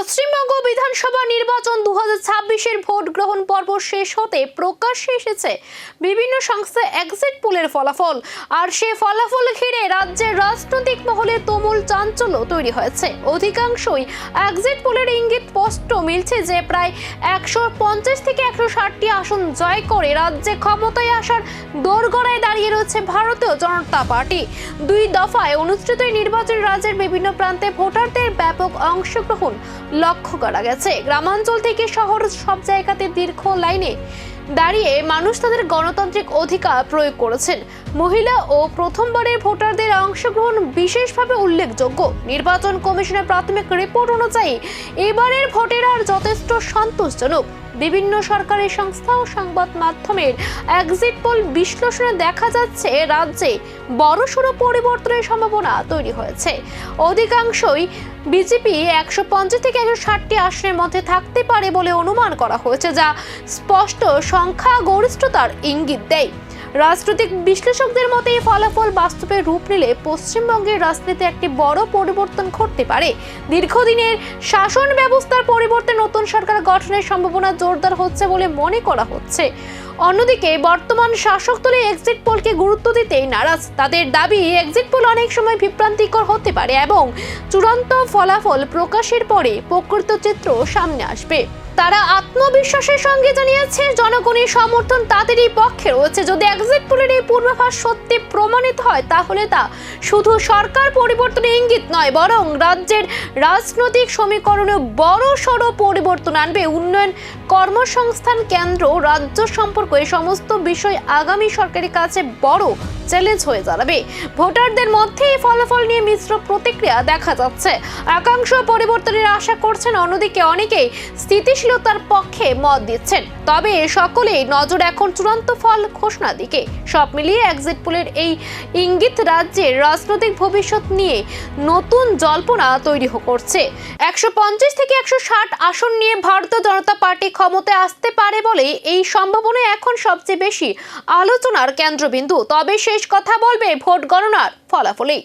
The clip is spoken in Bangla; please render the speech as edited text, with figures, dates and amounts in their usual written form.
পশ্চিমবঙ্গ বিধানসভা নির্বাচন 2026-এর ভোট গ্রহণ পর্ব শেষ হতে প্রকাশ্যে এসেছে বিভিন্ন সংস্থা এক্সিট পোলের ফলাফল। আর সেই ফলাফল ঘিরে রাজ্যের রাজনৈতিক মহলে তুমুল চাঞ্চল্য তৈরি হয়েছে। অধিকাংশই এক্সিট পোলের ইঙ্গিত স্পষ্ট মিলছে যে প্রায় 150 থেকে 160টি আসন জয় করে রাজ্যে ক্ষমতায় আসার দোরগোড়ায় দাঁড়িয়ে রয়েছে ভারতীয় জনতা পার্টি। দুই দফায় অনুষ্ঠিত এই নির্বাচনে রাজ্যের বিভিন্ন প্রান্তে ভোটারদের ব্যাপক অংশগ্রহণ লক্ষ্য করা গেছে। গ্রামাঞ্চল থেকে শহর সব জায়গাতে দীর্ঘ লাইনে দাঁড়িয়ে মানুষ তাদের গণতান্ত্রিক অধিকার প্রয়োগ করেছেন। মহিলা ও প্রথমবারের ভোটারদের অংশগ্রহণ বিশেষভাবে উল্লেখযোগ্য। নির্বাচন কমিশনের প্রাথমিক রিপোর্ট অনুযায়ী এবারের ভোটের হার যথেষ্ট সন্তোষজনক। বিভিন্ন সরকারি সংস্থা ও সংবাদ মাধ্যমের এক্সিট পোল বিশ্লেষণে দেখা যাচ্ছে রাজ্যে বড়সড় পরিবর্তনের সম্ভাবনা তৈরি হয়েছে। অধিকাংশই বিজেপি 150 থেকে 160টি আসনের মধ্যে থাকতে পারে বলে অনুমান করা হয়েছে, যা স্পষ্ট সংখ্যাগরিষ্ঠতার ইঙ্গিত দেয়। রাজনৈতিক বিশ্লেষকদের মতে এই ফলাফল বাস্তবে রূপ নিলে পশ্চিমবঙ্গের রাজনীতিতে একটি বড় পরিবর্তন ঘটতে পারে। দীর্ঘদিনের শাসন ব্যবস্থার পরিবর্তে নতুন সরকার গঠনের সম্ভাবনা জোরদার হচ্ছে বলে মনে করা হচ্ছে। অন্যদিকে বর্তমান শাসক দলের এক্সিট পোলকে গুরুত্ব দিতে নারাজ। তাদের দাবি এক্সিট পোল অনেক সময় বিভ্রান্তিকর হতে পারে এবং চূড়ান্ত ফলাফল প্রকাশের পরে প্রকৃত চিত্র সামনে আসবে। তারা আত্মবিশ্বাসের সঙ্গে জানিয়েছে জনগণের সমর্থন তাদেরই পক্ষে রয়েছে। যদি এক্সিট পোলের এই পূর্বাভাস সত্যি প্রমাণিত হয় তাহলে তা শুধু সরকার পরিবর্তনের ইঙ্গিত নয়, বরং রাজ্যের রাজনৈতিক সমীকরণে বড়সড় পরিবর্তন আনবে। উন্নয়ন, কর্মসংস্থান, কেন্দ্র রাজ্য সম্পর্ক এই সমস্ত বিষয় আগামী সরকারের কাছে বড় চ্যালেঞ্জ হয়ে দাঁড়াবে। ভোটারদের মধ্যে এই ফলাফল নিয়ে মিশ্র প্রতিক্রিয়া দেখা যাচ্ছে। একাংশ পরিবর্তনের আশা করছেন, অন্যদিকে অনেকেই স্থিতিশীলতার পক্ষে মত দিচ্ছেন। তবে সকলেই নজর এখন চূড়ান্ত ফল ঘোষণার দিকে। সব মিলিয়ে এক্সিট পোলের এই ইঙ্গিত রাজ্যের রাজনৈতিক ভবিষ্যৎ নিয়ে নতুন জল্পনা তৈরি করছে। 150 থেকে 160 আসন নিয়ে ভারতীয় জনতা পার্টি ক্ষমতায় আসতে পারে বলে এই সম্ভাবনা এখন সবচেয়ে বেশি আলোচনার কেন্দ্রবিন্দু। তবে শেষ কথা বলবে ভোট গণনার ফলাফলেই।